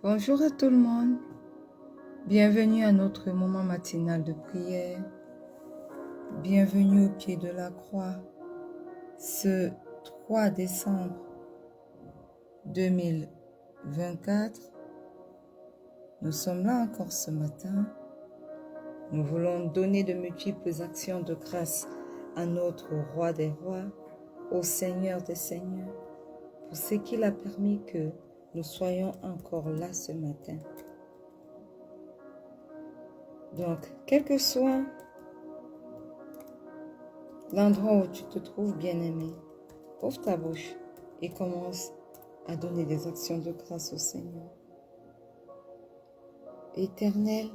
Bonjour à tout le monde, bienvenue à notre moment matinal de prière, bienvenue au pied de la croix, ce 3 décembre 2024. Nous sommes là encore ce matin, nous voulons donner de multiples actions de grâce à notre Roi des Rois, au Seigneur des Seigneurs, pour ce qu'il a permis que nous soyons encore là ce matin. Donc, quel que soit l'endroit où tu te trouves, bien-aimé, ouvre ta bouche et commence à donner des actions de grâce au Seigneur. Éternel,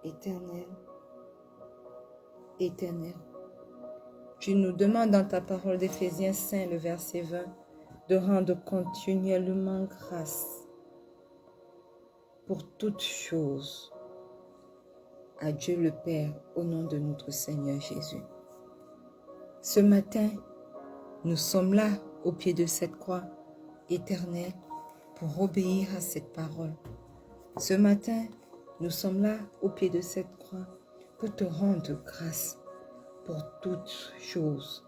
éternel, éternel, tu nous demandes dans ta parole d'Éphésiens 5, le verset 20, de rendre continuellement grâce pour toutes choses à Dieu le Père au nom de notre Seigneur Jésus. Ce matin, nous sommes là au pied de cette croix éternelle pour obéir à cette parole. Ce matin, nous sommes là au pied de cette croix pour te rendre grâce pour toutes choses.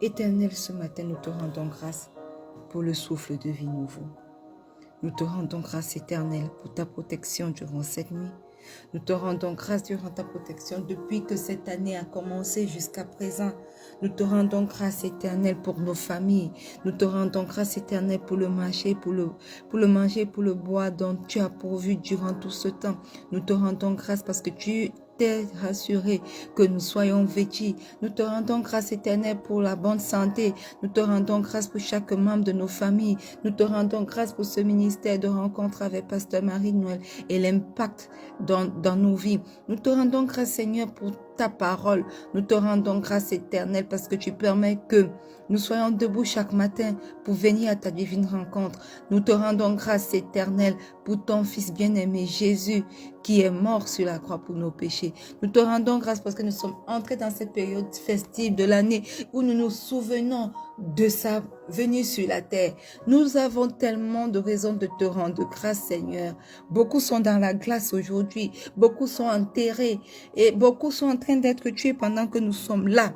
Éternel, ce matin, nous te rendons grâce pour le souffle de vie nouveau. Nous te rendons grâce éternelle pour ta protection durant cette nuit. Nous te rendons grâce durant ta protection depuis que cette année a commencé jusqu'à présent. Nous te rendons grâce éternelle pour nos familles. Nous te rendons grâce éternelle pour le marché, pour le bois dont tu as pourvu durant tout ce temps. Nous te rendons grâce parce que tu t'es rassuré que nous soyons vêtus. Nous te rendons grâce éternelle pour la bonne santé. Nous te rendons grâce pour chaque membre de nos familles. Nous te rendons grâce pour ce ministère de rencontre avec Pasteur Marie-Noël et l'impact dans nos vies. Nous te rendons grâce, Seigneur, pour ta parole. Nous te rendons grâce éternelle parce que tu permets que nous soyons debout chaque matin pour venir à ta divine rencontre. Nous te rendons grâce éternelle pour ton Fils bien-aimé Jésus qui est mort sur la croix pour nos péchés. Nous te rendons grâce parce que nous sommes entrés dans cette période festive de l'année où nous nous souvenons de sa venue sur la terre. Nous avons tellement de raisons de te rendre grâce, Seigneur. Beaucoup sont dans la glace aujourd'hui, beaucoup sont enterrés et beaucoup sont en train d'être tués pendant que nous sommes là.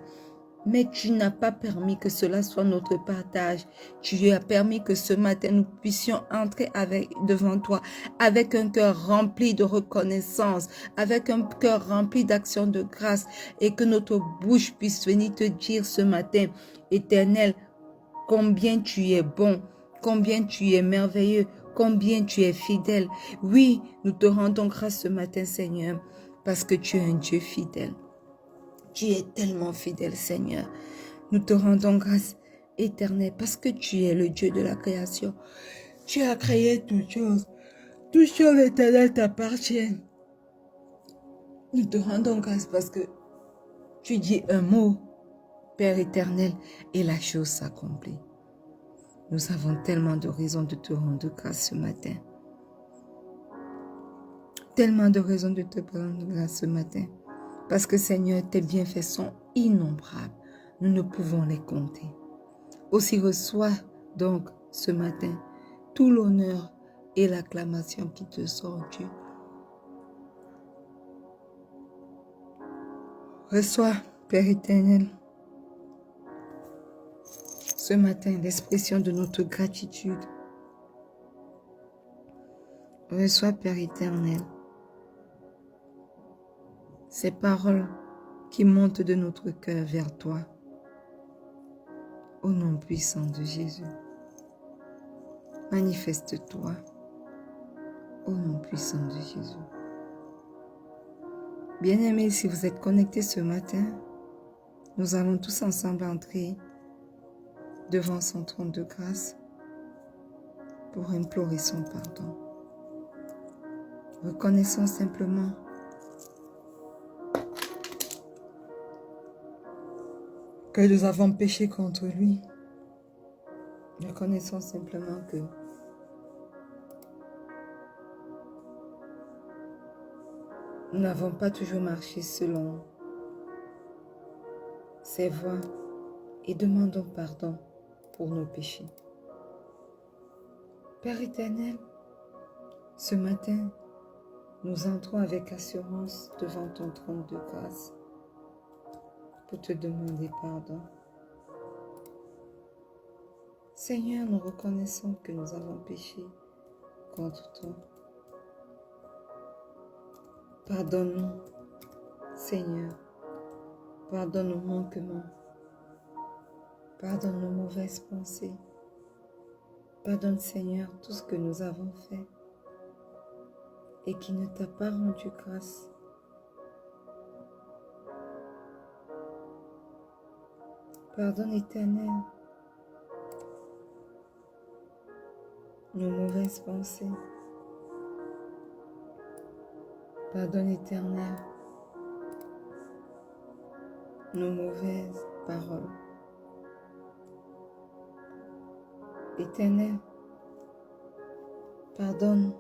Mais tu n'as pas permis que cela soit notre partage. Tu as permis que ce matin, nous puissions entrer devant toi avec un cœur rempli de reconnaissance, avec un cœur rempli d'action de grâce et que notre bouche puisse venir te dire ce matin, Éternel, combien tu es bon, combien tu es merveilleux, combien tu es fidèle. Oui, nous te rendons grâce ce matin, Seigneur, parce que tu es un Dieu fidèle. Tu es tellement fidèle, Seigneur. Nous te rendons grâce éternelle parce que tu es le Dieu de la création. Tu as créé toutes choses. Toutes choses éternelles t'appartiennent. Nous te rendons grâce parce que tu dis un mot, Père éternel, et la chose s'accomplit. Nous avons tellement de raisons de te rendre grâce ce matin. Tellement de raisons de te rendre grâce ce matin. Parce que Seigneur, tes bienfaits sont innombrables. Nous ne pouvons les compter. Aussi reçois donc ce matin tout l'honneur et l'acclamation qui te sont dus. Reçois, Père éternel, ce matin l'expression de notre gratitude. Reçois, Père éternel, ces paroles qui montent de notre cœur vers toi. Au nom puissant de Jésus, manifeste-toi. Au nom puissant de Jésus. Bien-aimés, si vous êtes connectés ce matin, nous allons tous ensemble entrer devant son trône de grâce pour implorer son pardon. Reconnaissons simplement que nous avons péché contre lui. Reconnaissons simplement que nous n'avons pas toujours marché selon ses voies et demandons pardon pour nos péchés. Père éternel, ce matin, nous entrons avec assurance devant ton trône de grâce pour te demander pardon. Seigneur, nous reconnaissons que nous avons péché contre toi. Pardonne-nous, Seigneur. Pardonne nos manquements. Pardonne nos mauvaises pensées. Pardonne, Seigneur, tout ce que nous avons fait et qui ne t'a pas rendu grâce. Pardonne, Éternel, nos mauvaises pensées. Pardonne, Éternel, nos mauvaises paroles. Éternel, pardonne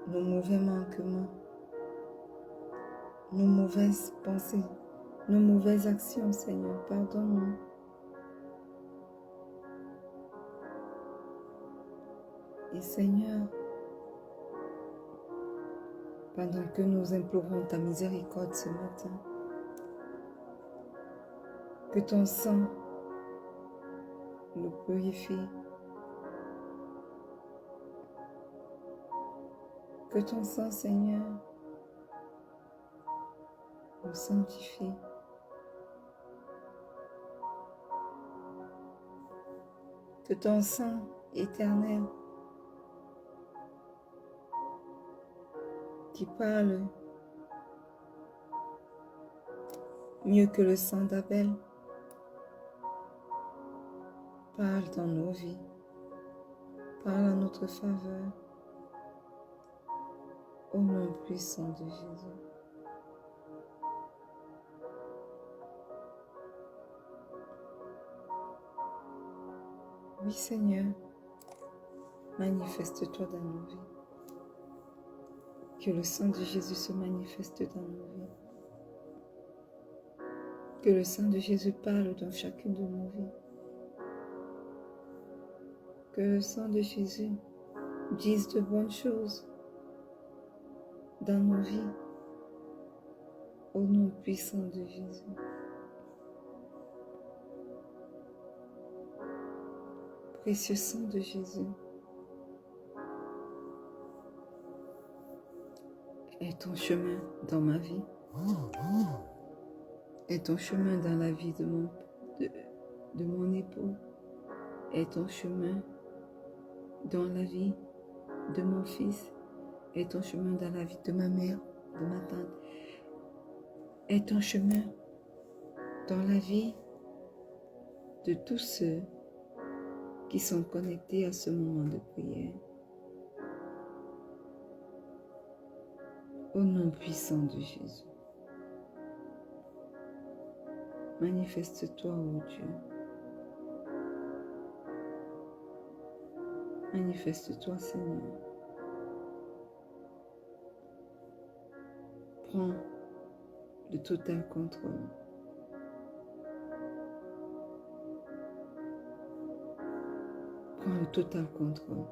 nos mauvais manquements, nos mauvaises pensées, nos mauvaises actions, Seigneur. Pardonne-nous. Et Seigneur, pendant que nous implorons ta miséricorde ce matin, que ton sang nous purifie, que ton sang, Seigneur, nous sanctifie, que ton sang éternel qui parle mieux que le sang d'Abel parle dans nos vies, parle en notre faveur, au nom puissant de Jésus. Oui, Seigneur, manifeste-toi dans nos vies. Que le sang de Jésus se manifeste dans nos vies. Que le sang de Jésus parle dans chacune de nos vies. Que le sang de Jésus dise de bonnes choses dans nos vies. Au nom puissant de Jésus. Précieux sang de Jésus, est ton chemin dans ma vie, est ton chemin dans la vie de mon époux, est ton chemin dans la vie de mon fils, est ton chemin dans la vie de ma mère, de ma tante, est ton chemin dans la vie de tous ceux qui sont connectés à ce moment de prière. Au nom puissant de Jésus, manifeste-toi, ô Dieu. Manifeste-toi, Seigneur. Prends le total contrôle. Prends le total contrôle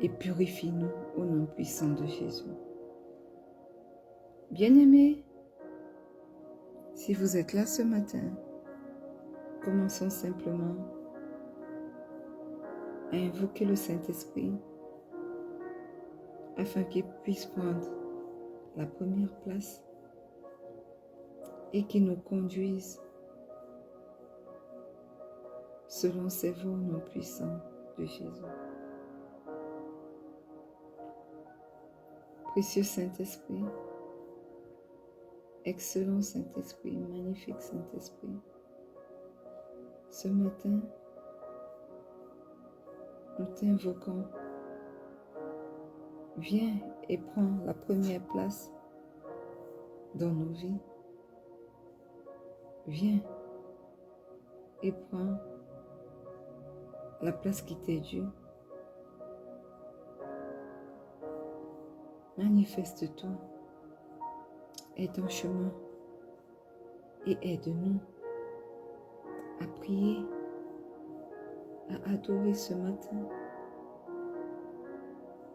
et purifie-nous au nom puissant de Jésus. Bien-aimés, si vous êtes là ce matin, commençons simplement à invoquer le Saint-Esprit afin qu'il puisse prendre la première place et qu'il nous conduise selon ses voies au nom puissant de Jésus. Précieux Saint-Esprit, excellent Saint-Esprit, magnifique Saint-Esprit, ce matin, nous t'invoquons. Viens et prends la première place dans nos vies. Viens et prends la place qui t'est due. Manifeste-toi. Aide en chemin et aide-nous à prier, à adorer ce matin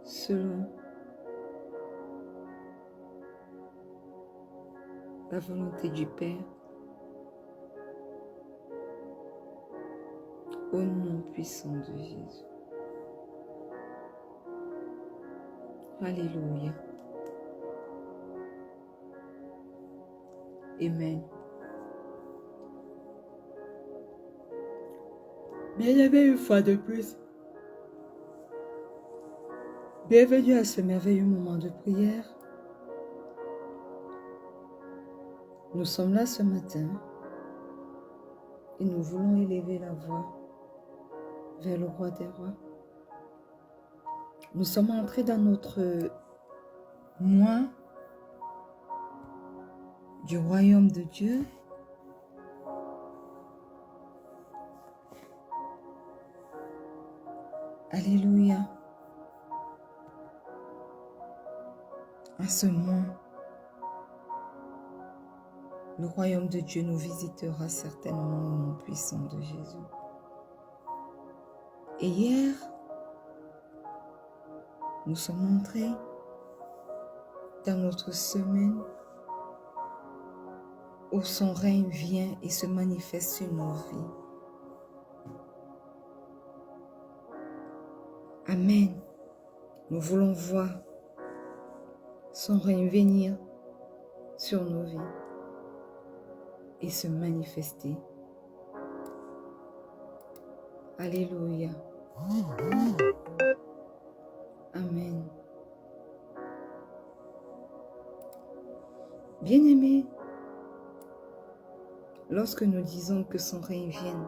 selon la volonté du Père, au nom puissant de Jésus. Alléluia. Amen. Bien-aimés, une fois de plus, bienvenue à ce merveilleux moment de prière. Nous sommes là ce matin et nous voulons élever la voix vers le roi des rois. Nous sommes entrés dans notre mois du royaume de Dieu. Alléluia. À ce mois, le royaume de Dieu nous visitera certainement au nom puissant de Jésus. Et hier, nous sommes entrés dans notre semaine où son règne vient et se manifeste sur nos vies. Amen. Nous voulons voir son règne venir sur nos vies et se manifester. Alléluia. Amen. Bien-aimés, lorsque nous disons que son règne vienne,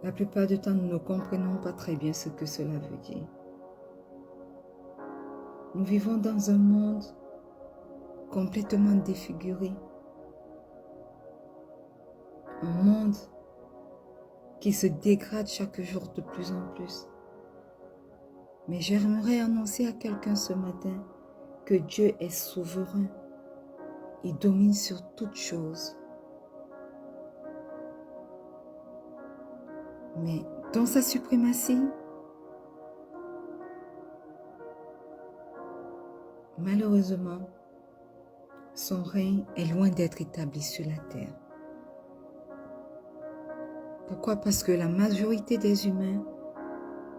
la plupart du temps, nous ne comprenons pas très bien ce que cela veut dire. Nous vivons dans un monde complètement défiguré. Un monde qui se dégrade chaque jour de plus en plus. Mais j'aimerais annoncer à quelqu'un ce matin que Dieu est souverain. Il domine sur toutes choses. Mais dans sa suprématie, malheureusement, son règne est loin d'être établi sur la terre. Pourquoi? Parce que la majorité des humains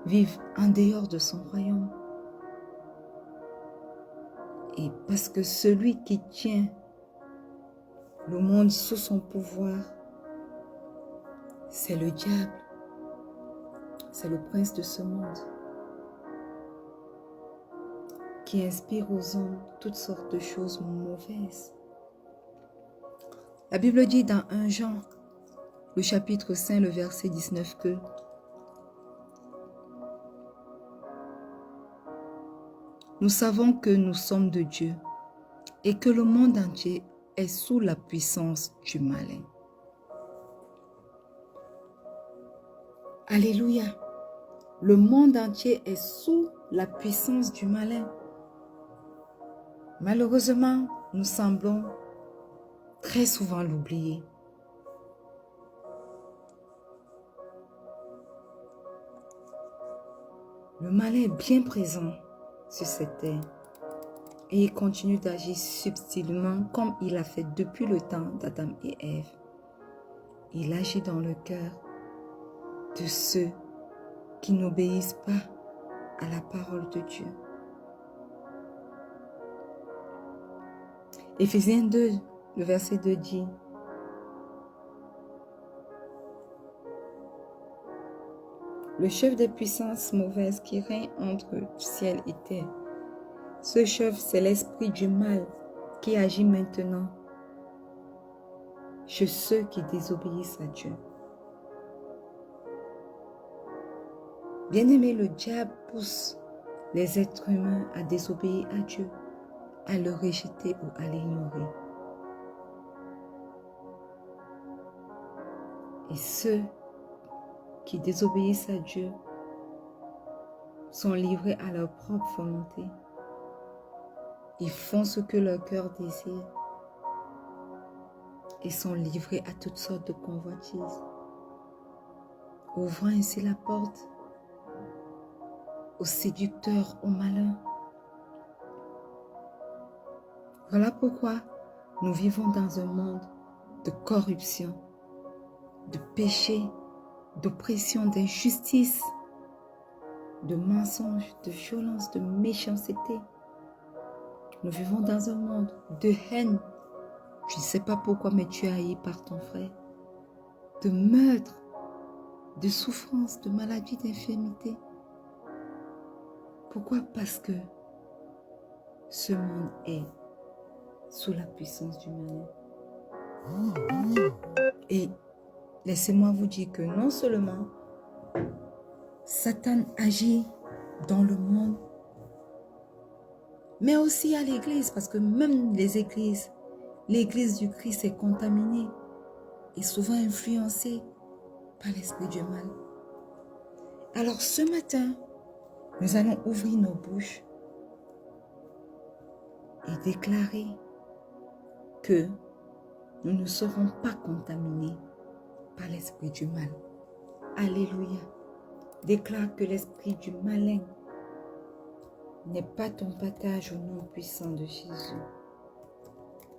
vivent en dehors de son royaume. Et parce que celui qui tient le monde sous son pouvoir, c'est le diable. C'est le prince de ce monde qui inspire aux hommes toutes sortes de choses mauvaises. La Bible dit dans 1 Jean, le chapitre 5, le verset 19 que nous savons que nous sommes de Dieu et que le monde entier est sous la puissance du malin. Alléluia. Le monde entier est sous la puissance du malin. Malheureusement, nous semblons très souvent l'oublier. Le malin est bien présent sur cette terre et il continue d'agir subtilement comme il a fait depuis le temps d'Adam et Ève. Il agit dans le cœur de ceux qui n'obéissent pas à la parole de Dieu. Éphésiens 2, le verset 2 dit: le chef des puissances mauvaises qui règne entre ciel et terre. Ce chef, c'est l'esprit du mal qui agit maintenant chez ceux qui désobéissent à Dieu. Bien-aimé, le diable pousse les êtres humains à désobéir à Dieu, à le rejeter ou à l'ignorer. Et ceux qui désobéissent à Dieu sont livrés à leur propre volonté. Ils font ce que leur cœur désire et sont livrés à toutes sortes de convoitises, ouvrant ainsi la porte aux séducteurs, aux malins. Voilà pourquoi nous vivons dans un monde de corruption, de péché, d'oppression, d'injustice, de mensonges, de violence, de méchanceté. Nous vivons dans un monde de haine. Je ne sais pas pourquoi, mais tu es haï par ton frère. De meurtre, de souffrance, de maladie, d'infirmité. Pourquoi? Parce que ce monde est sous la puissance du malin. Et laissez-moi vous dire que non seulement Satan agit dans le monde, mais aussi à l'église, parce que même l'église du Christ est contaminée et souvent influencée par l'esprit du mal. Alors ce matin, nous allons ouvrir nos bouches et déclarer que nous ne serons pas contaminés par l'esprit du mal. Alléluia. Déclare que l'esprit du malin n'est pas ton partage au nom puissant de Jésus.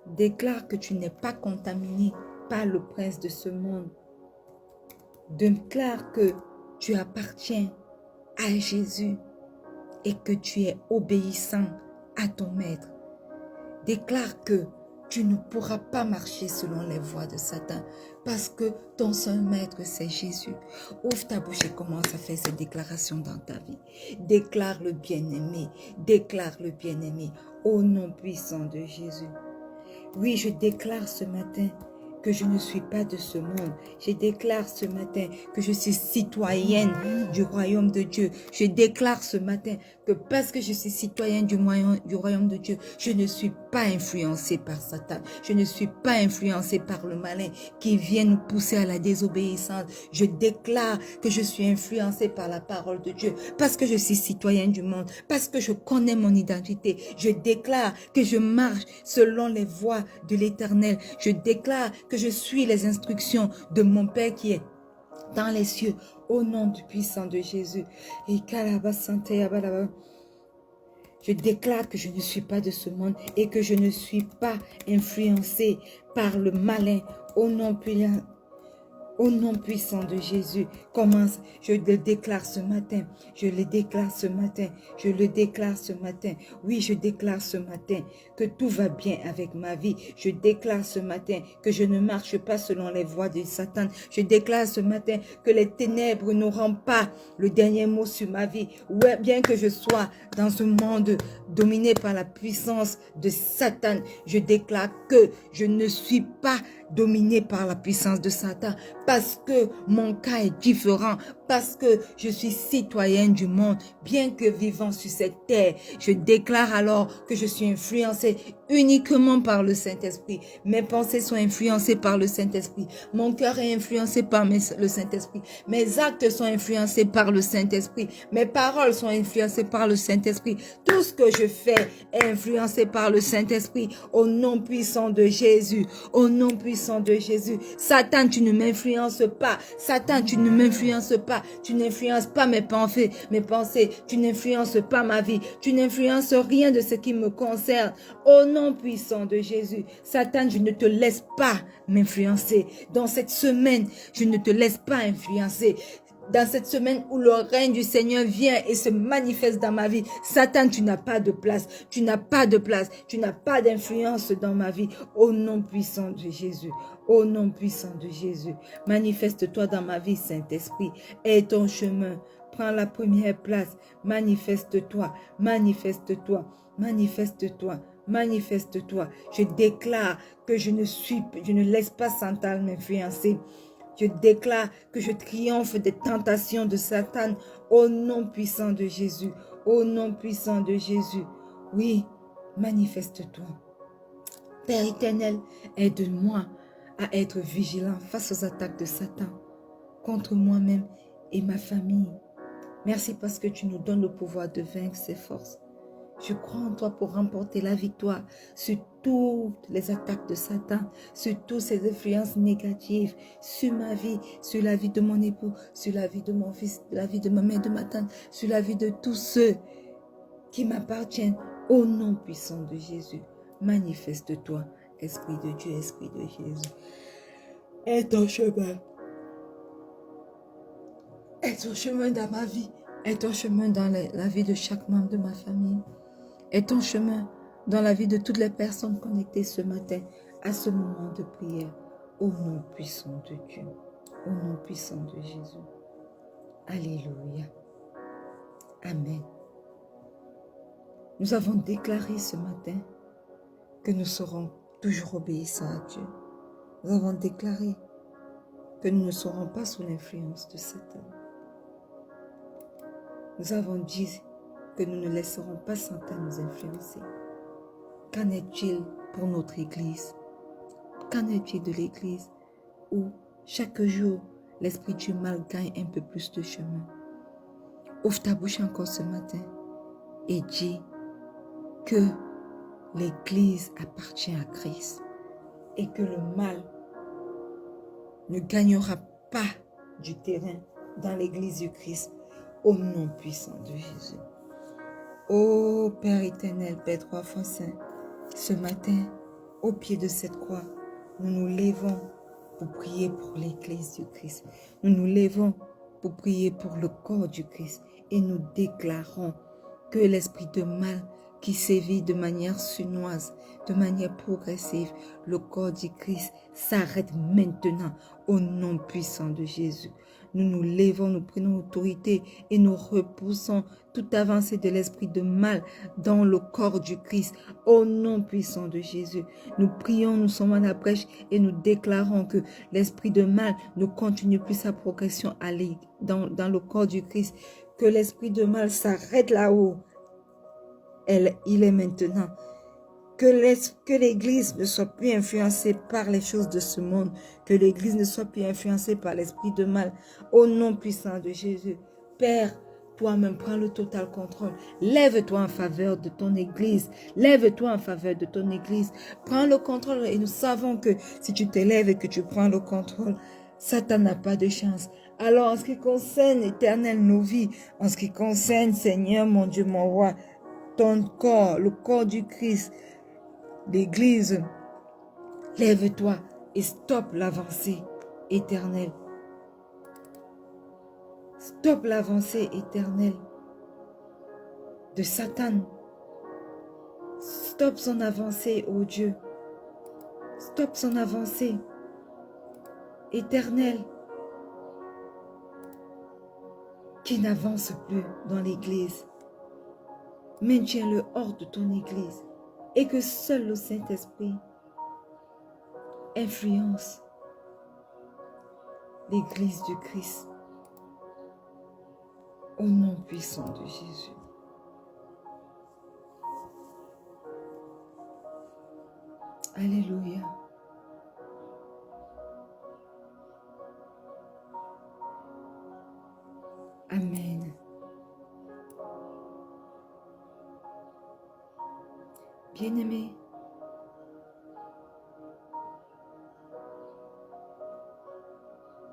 Déclare que tu n'es pas contaminé par le prince de ce monde. Déclare que tu appartiens à Jésus et que tu es obéissant à ton maître. Déclare que tu ne pourras pas marcher selon les voies de Satan parce que ton seul maître c'est Jésus. Ouvre ta bouche et commence à faire cette déclaration dans ta vie. Déclare le bien-aimé, déclare le bien-aimé au nom puissant de Jésus. Oui, je déclare ce matin que je ne suis pas de ce monde. Je déclare ce matin que je suis citoyenne du royaume de Dieu. Je déclare ce matin que parce que je suis citoyenne du royaume de Dieu, je ne suis pas influencée par Satan. Je ne suis pas influencée par le malin qui vient nous pousser à la désobéissance. Je déclare que je suis influencée par la parole de Dieu parce que je suis citoyenne du monde, parce que je connais mon identité. Je déclare que je marche selon les voies de l'Éternel. Je déclare que je suis les instructions de mon Père qui est dans les cieux, au nom du puissant de Jésus. Je déclare que je ne suis pas de ce monde et que je ne suis pas influencée par le malin, au nom puissant. Au nom puissant de Jésus, commence, je le déclare ce matin, je le déclare ce matin, je le déclare ce matin. Oui, je déclare ce matin que tout va bien avec ma vie. Je déclare ce matin que je ne marche pas selon les voies de Satan. Je déclare ce matin que les ténèbres n'auront pas le dernier mot sur ma vie. Ouais, bien que je sois dans ce monde dominé par la puissance de Satan, je déclare que je ne suis pas dominé par la puissance de Satan parce que mon cas est différent, parce que je suis citoyenne du monde, bien que vivant sur cette terre. Je déclare alors que je suis influencée uniquement par le Saint-Esprit. Mes pensées sont influencées par le Saint-Esprit. Mon cœur est influencé par le Saint-Esprit. Mes actes sont influencés par le Saint-Esprit. Mes paroles sont influencées par le Saint-Esprit. Tout ce que je fais est influencé par le Saint-Esprit. Au nom puissant de Jésus. Au nom puissant de Jésus. Satan, tu ne m'influences pas. Satan, tu ne m'influences pas. Tu n'influences pas mes pensées. Tu n'influences pas ma vie. Tu n'influences rien de ce qui me concerne. Au nom puissant de Jésus. Satan, je ne te laisse pas m'influencer. Dans cette semaine, je ne te laisse pas influencer. Dans cette semaine où le règne du Seigneur vient et se manifeste dans ma vie, Satan, tu n'as pas de place, tu n'as pas de place, tu n'as pas d'influence dans ma vie. Au nom puissant de Jésus, au nom puissant de Jésus, manifeste-toi dans ma vie, Saint-Esprit, aie ton chemin, prends la première place, manifeste-toi, manifeste-toi, manifeste-toi. Manifeste-toi. Je déclare que je ne laisse pas Satan m'influencer. Je déclare que je triomphe des tentations de Satan au nom puissant de Jésus. Au nom puissant de Jésus. Oui, manifeste-toi. Père éternel, aide-moi à être vigilant face aux attaques de Satan contre moi-même et ma famille. Merci parce que tu nous donnes le pouvoir de vaincre ces forces. Je crois en toi pour remporter la victoire sur toutes les attaques de Satan, sur toutes ces influences négatives, sur ma vie, sur la vie de mon époux, sur la vie de mon fils, la vie de ma mère, de ma tante, sur la vie de tous ceux qui m'appartiennent. Au nom puissant de Jésus, manifeste-toi, Esprit de Dieu, Esprit de Jésus. Aie ton chemin. Aie ton chemin dans ma vie. Aie ton chemin dans la vie de chaque membre de ma famille. Aie ton chemin dans la vie de toutes les personnes connectées ce matin à ce moment de prière. Au nom puissant de Dieu. Au nom puissant de Jésus. Alléluia. Amen. Nous avons déclaré ce matin que nous serons toujours obéissants à Dieu. Nous avons déclaré que nous ne serons pas sous l'influence de Satan. Nous avons dit que nous ne laisserons pas Satan nous influencer. Qu'en est-il pour notre Église? Qu'en est-il de l'Église où chaque jour l'esprit du mal gagne un peu plus de chemin? Ouvre ta bouche encore ce matin et dis que l'Église appartient à Christ et que le mal ne gagnera pas du terrain dans l'Église du Christ au nom puissant de Jésus. Ô Père éternel, Père trois fois saint, ce matin, au pied de cette croix, nous nous levons pour prier pour l'Église du Christ. Nous nous levons pour prier pour le corps du Christ et nous déclarons que l'esprit de mal qui sévit de manière sournoise, de manière progressive, le corps du Christ s'arrête maintenant au nom puissant de Jésus. Nous nous levons, nous prenons autorité et nous repoussons toute avancée de l'esprit de mal dans le corps du Christ au nom puissant de Jésus. Nous prions, nous sommes à la brèche et nous déclarons que l'esprit de mal ne continue plus sa progression dans le corps du Christ, que l'esprit de mal s'arrête là-haut. Il est maintenant. Que l'Église ne soit plus influencée par les choses de ce monde. Que l'Église ne soit plus influencée par l'esprit de mal. Au nom puissant de Jésus. Père, toi-même, prends le total contrôle. Lève-toi en faveur de ton Église. Lève-toi en faveur de ton Église. Prends le contrôle et nous savons que si tu t'élèves et que tu prends le contrôle, Satan n'a pas de chance. Alors, en ce qui concerne, Éternel, nos vies, en ce qui concerne, Seigneur, mon Dieu, mon roi, ton corps, le corps du Christ, l'Église, lève-toi et stoppe l'avancée éternelle. Stoppe l'avancée éternelle de Satan. Stoppe son avancée, ô Dieu. Stoppe son avancée éternelle qui n'avance plus dans l'Église. Maintiens-le hors de ton Église et que seul le Saint-Esprit influence l'Église du Christ au nom puissant de Jésus. Alléluia. Amen. Bien-aimés,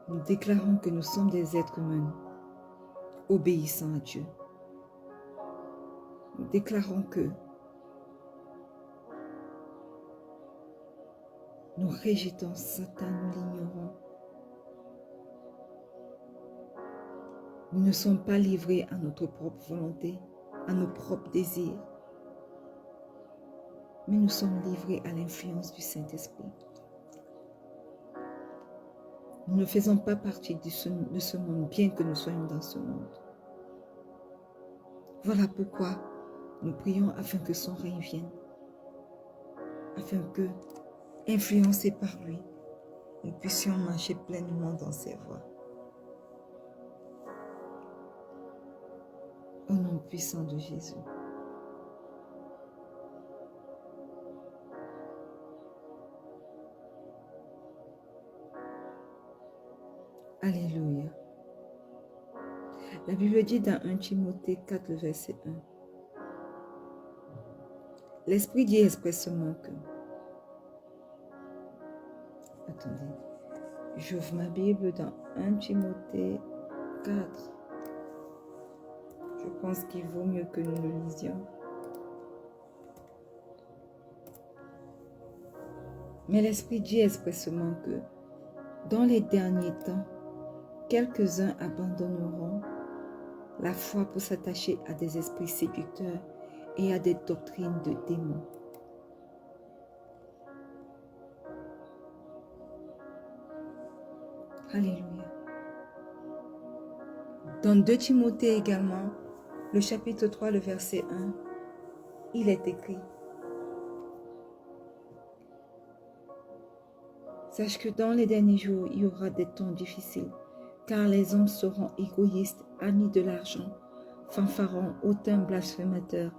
nous déclarons que nous sommes des êtres humains obéissants à Dieu. Nous déclarons que nous rejetons Satan, nous l'ignorons. Nous ne sommes pas livrés à notre propre volonté, à nos propres désirs, mais nous sommes livrés à l'influence du Saint-Esprit. Nous ne faisons pas partie de ce monde, bien que nous soyons dans ce monde. Voilà pourquoi nous prions afin que son règne vienne, afin que, influencés par lui, nous puissions marcher pleinement dans ses voies. Au nom puissant de Jésus. Alléluia. La Bible dit dans 1 Timothée 4, le verset 1. L'Esprit dit expressément que... Attendez. J'ouvre ma Bible dans 1 Timothée 4. Je pense qu'il vaut mieux que nous le lisions. Mais l'Esprit dit expressément que dans les derniers temps, quelques-uns abandonneront la foi pour s'attacher à des esprits séducteurs et à des doctrines de démons. Alléluia. Dans 2 Timothée également, le chapitre 3, le verset 1, il est écrit: sache que dans les derniers jours, il y aura des temps difficiles, car les hommes seront égoïstes, amis de l'argent, fanfarons, hautains, blasphémateurs,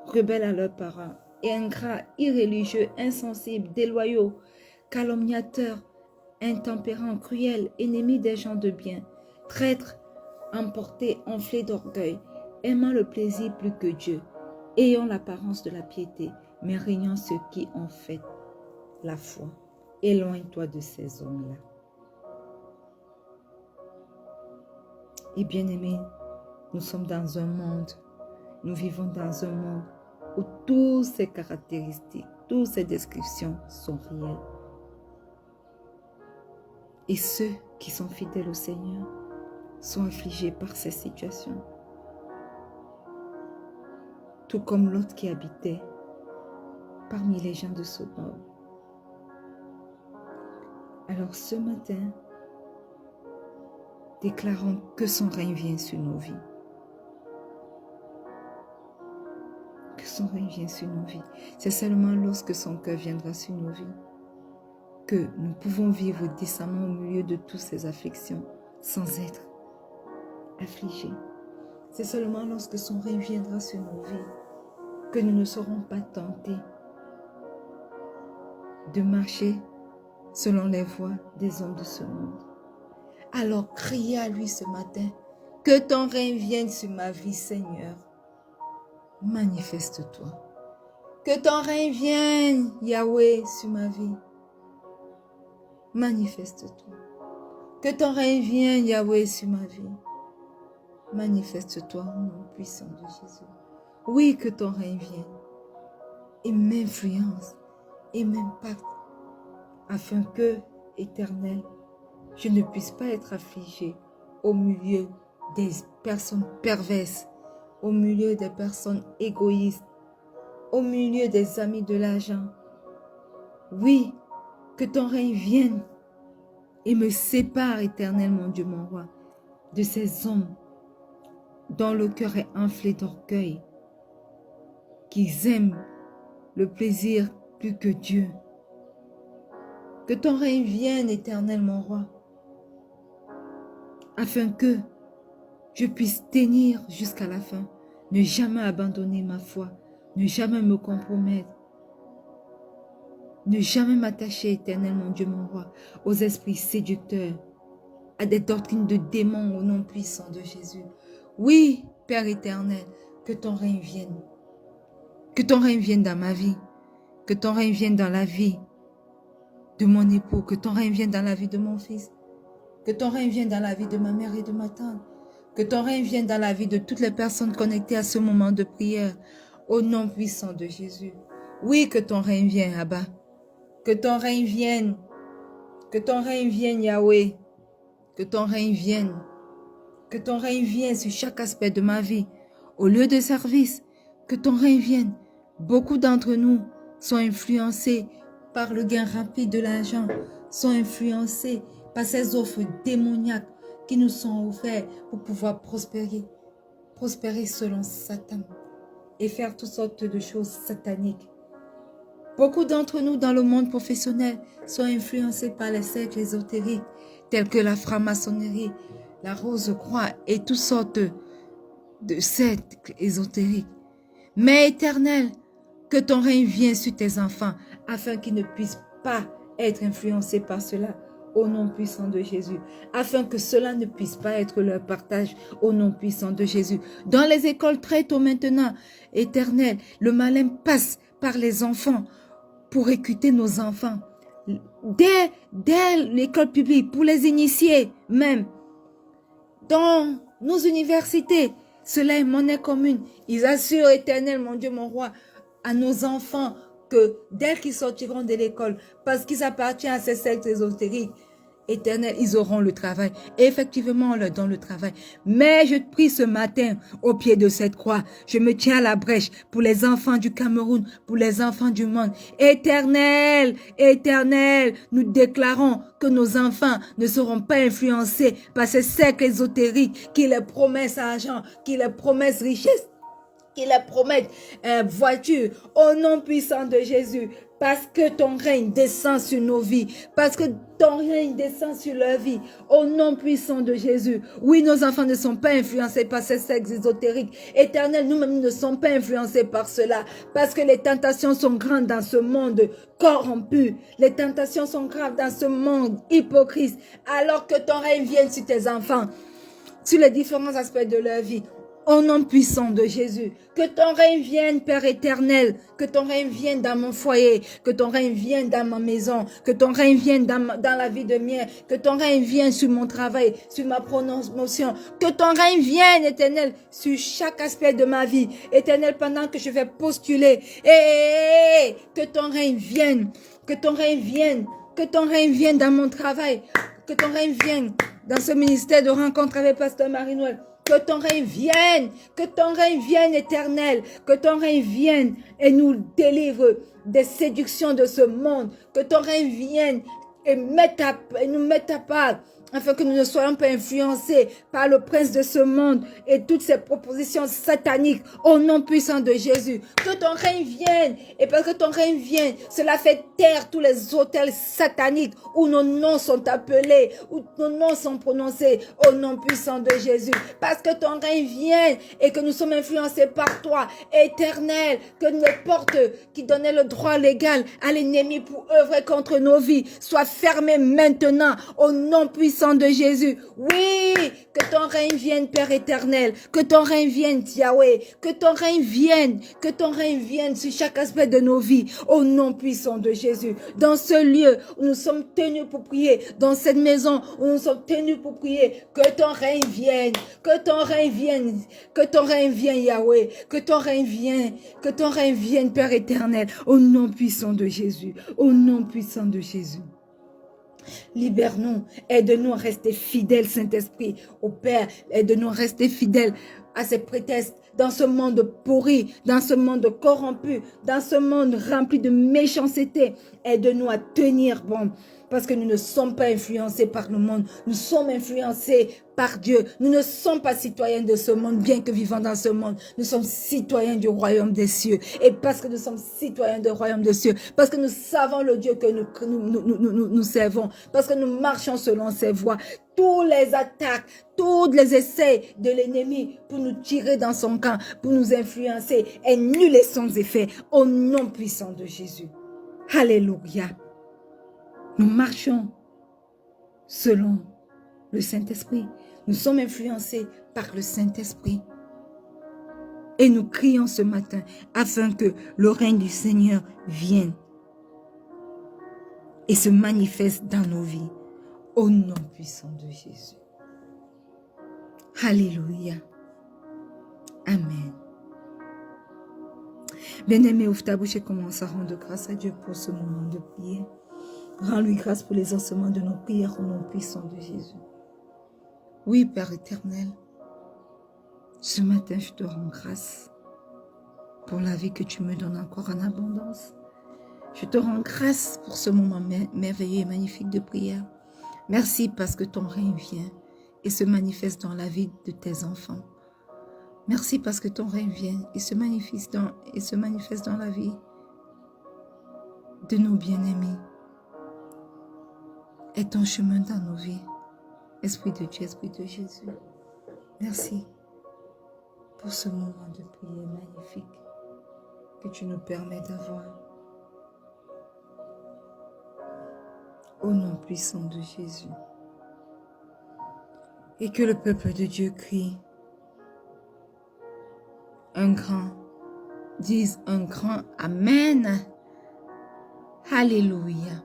rebelles à leurs parents, et ingrats, irréligieux, insensibles, déloyaux, calomniateurs, intempérants, cruels, ennemis des gens de bien, traîtres, emportés, enflés d'orgueil, aimant le plaisir plus que Dieu, ayant l'apparence de la piété, mais régnant ceux qui ont fait la foi. Éloigne-toi de ces hommes-là. Et bien-aimés, nous sommes dans un monde, nous vivons dans un monde où toutes ces caractéristiques, toutes ces descriptions sont réelles. Et ceux qui sont fidèles au Seigneur sont affligés par ces situations. Tout comme l'autre qui habitait parmi les gens de Sodome. Alors ce matin, déclarons que son règne vient sur nos vies. Que son règne vient sur nos vies. C'est seulement lorsque son cœur viendra sur nos vies que nous pouvons vivre décemment au milieu de toutes ces afflictions sans être affligés. C'est seulement lorsque son règne viendra sur nos vies que nous ne serons pas tentés de marcher selon les voies des hommes de ce monde. Alors criez à lui ce matin: que ton règne vienne sur ma vie, Seigneur. Manifeste-toi. Que ton règne vienne, Yahweh, sur ma vie. Manifeste-toi. Que ton règne vienne, Yahweh, sur ma vie. Manifeste-toi au nom puissant de Jésus. Oui, que ton règne vienne et m'influence et m'impacte afin que, Éternel, je ne puisse pas être affligé au milieu des personnes perverses, au milieu des personnes égoïstes, au milieu des amis de l'argent. Oui, que ton règne vienne et me sépare, Éternel, mon Dieu, mon roi, de ces hommes dont le cœur est enflé d'orgueil, qui aiment le plaisir plus que Dieu. Que ton règne vienne, Éternel, mon roi, afin que je puisse tenir jusqu'à la fin, ne jamais abandonner ma foi, ne jamais me compromettre, ne jamais m'attacher, Éternel, mon Dieu, mon roi, aux esprits séducteurs, à des doctrines de démons au nom puissant de Jésus. Oui, Père éternel, que ton règne vienne. Que ton règne vienne dans ma vie. Que ton règne vienne dans la vie de mon époux. Que ton règne vienne dans la vie de mon fils. Que ton règne vienne dans la vie de ma mère et de ma tante. Que ton règne vienne dans la vie de toutes les personnes connectées à ce moment de prière. Au nom puissant de Jésus. Oui, que ton règne vienne, Abba. Que ton règne vienne. Que ton règne vienne, Yahweh. Que ton règne vienne. Que ton règne vienne sur chaque aspect de ma vie. Au lieu de service, que ton règne vienne. Beaucoup d'entre nous sont influencés par le gain rapide de l'argent, sont influencés par ces offres démoniaques qui nous sont offertes pour pouvoir prospérer selon Satan et faire toutes sortes de choses sataniques. Beaucoup d'entre nous dans le monde professionnel sont influencés par les cercles ésotériques tels que la franc-maçonnerie, la Rose-Croix et toutes sortes de cercles ésotériques. Mais Éternel, que ton règne vienne sur tes enfants afin qu'ils ne puissent pas être influencés par cela au nom puissant de Jésus, afin que cela ne puisse pas être leur partage au nom puissant de Jésus. Dans les écoles très tôt maintenant, Éternel, le malin passe par les enfants pour écouter nos enfants. Dès l'école publique, pour les initier même, dans nos universités, cela est monnaie commune. Ils assurent, Éternel, mon Dieu, mon roi, à nos enfants que dès qu'ils sortiront de l'école, parce qu'ils appartiennent à ces sectes ésotériques, Éternel, ils auront le travail. Et effectivement, on leur donne le travail. Mais je prie ce matin, au pied de cette croix, je me tiens à la brèche pour les enfants du Cameroun, pour les enfants du monde. Éternel, Éternel, nous déclarons que nos enfants ne seront pas influencés par ces cercles ésotériques qui les promettent argent, qui les promettent richesse, qui les promettent voiture, au nom puissant de Jésus, parce que ton règne descend sur nos vies, parce que ton règne descend sur leur vie, au nom puissant de Jésus. Oui, nos enfants ne sont pas influencés par ces sectes ésotériques. Éternel, nous-mêmes ne sommes pas influencés par cela, parce que les tentations sont grandes dans ce monde corrompu. Les tentations sont graves dans ce monde hypocrite, alors que ton règne vienne sur tes enfants, sur les différents aspects de leur vie. Au nom puissant de Jésus, que ton règne vienne, Père éternel, que ton règne vienne dans mon foyer, que ton règne vienne dans ma maison, que ton règne vienne dans la vie de mien, que ton règne vienne sur mon travail, sur ma promotion, que ton règne vienne, éternel, sur chaque aspect de ma vie, éternel, pendant que je vais postuler, et que ton règne vienne, que ton règne vienne, que ton règne vienne dans mon travail, que ton règne vienne dans ce ministère de rencontre avec Pasteur Marie-Noël. Que ton règne vienne éternel, que ton règne vienne et nous délivre des séductions de ce monde, que ton règne vienne et nous mette à part, afin que nous ne soyons pas influencés par le prince de ce monde et toutes ses propositions sataniques au nom puissant de Jésus. Que ton règne vienne, et parce que ton règne vienne, cela fait taire tous les autels sataniques où nos noms sont appelés, où nos noms sont prononcés au nom puissant de Jésus. Parce que ton règne vienne et que nous sommes influencés par toi, éternel, que les portes qui donnaient le droit légal à l'ennemi pour œuvrer contre nos vies soient fermées maintenant au nom puissant de Jésus. Oui, que ton règne vienne, Père éternel, que ton règne vienne, Yahweh, que ton règne vienne sur chaque aspect de nos vies, au nom puissant de Jésus. Dans ce lieu où nous sommes tenus pour prier, dans cette maison où nous sommes tenus pour prier, que ton règne vienne, que ton règne vienne, que ton règne vienne, Yahweh, que ton règne vienne, Père éternel, au nom puissant de Jésus, au nom puissant de Jésus. Libère-nous, aide-nous à rester fidèles, Saint-Esprit, au Père, aide-nous à rester fidèles à ces prétextes, dans ce monde pourri, dans ce monde corrompu, dans ce monde rempli de méchanceté, aide-nous à tenir bon, parce que nous ne sommes pas influencés par le monde, nous sommes influencés par Dieu. Nous ne sommes pas citoyens de ce monde, bien que vivant dans ce monde. Nous sommes citoyens du royaume des cieux. Et parce que nous sommes citoyens du royaume des cieux, parce que nous savons le Dieu que nous servons, parce que nous marchons selon ses voies, tous les attaques, tous les essais de l'ennemi pour nous tirer dans son camp, pour nous influencer, est nul et sans effet, au nom puissant de Jésus. Alléluia. Nous marchons selon le Saint-Esprit. Nous sommes influencés par le Saint-Esprit. Et nous crions ce matin afin que le règne du Seigneur vienne et se manifeste dans nos vies. Au nom puissant de Jésus. Alléluia. Amen. Bien-aimé, ouvre ta bouche et commence à rendre grâce à Dieu pour ce moment de prière. Rends-lui grâce pour les ossements de nos prières au nom puissant de Jésus. Oui, Père éternel, ce matin, je te rends grâce pour la vie que tu me donnes encore en abondance. Je te rends grâce pour ce moment merveilleux et magnifique de prière. Merci parce que ton règne vient et se manifeste dans la vie de tes enfants. Merci parce que ton règne vient et se manifeste dans la vie de nos bien-aimés est ton chemin dans nos vies. Esprit de Dieu, Esprit de Jésus, merci pour ce moment de prière magnifique que tu nous permets d'avoir. Au nom puissant de Jésus. Et que le peuple de Dieu crie dise un grand Amen. Alléluia.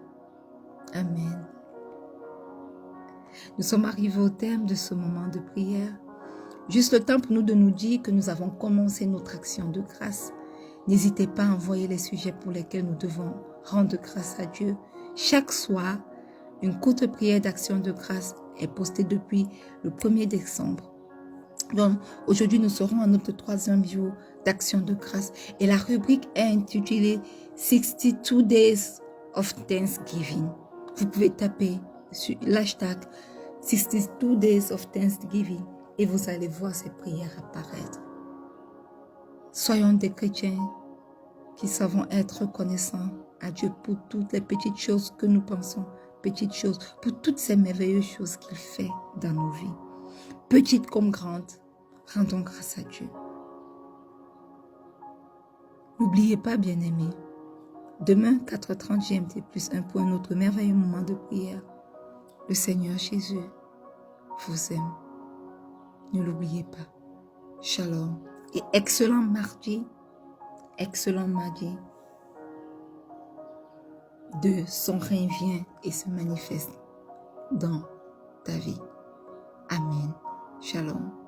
Amen. Nous sommes arrivés au terme de ce moment de prière. Juste le temps pour nous de nous dire que nous avons commencé notre action de grâce. N'hésitez pas à envoyer les sujets pour lesquels nous devons rendre grâce à Dieu. Chaque soir, une courte prière d'action de grâce est postée depuis le 1er décembre. Donc, aujourd'hui, nous serons à notre 3e jour d'action de grâce. Et la rubrique est intitulée 62 Days of Thanksgiving. Vous pouvez taper sur l'hashtag 62 Days of Thanksgiving et vous allez voir ces prières apparaître. Soyons des chrétiens qui savons être reconnaissants à Dieu pour toutes les petites choses que nous pensons, petites choses, pour toutes ces merveilleuses choses qu'il fait dans nos vies. Petites comme grandes, rendons grâce à Dieu. N'oubliez pas, bien-aimés, demain 4h30 GMT plus 1 pour un autre merveilleux moment de prière. Le Seigneur Jésus vous aime. Ne l'oubliez pas. Shalom. Et excellent mardi de son règne vient et se manifeste dans ta vie. Amen. Shalom.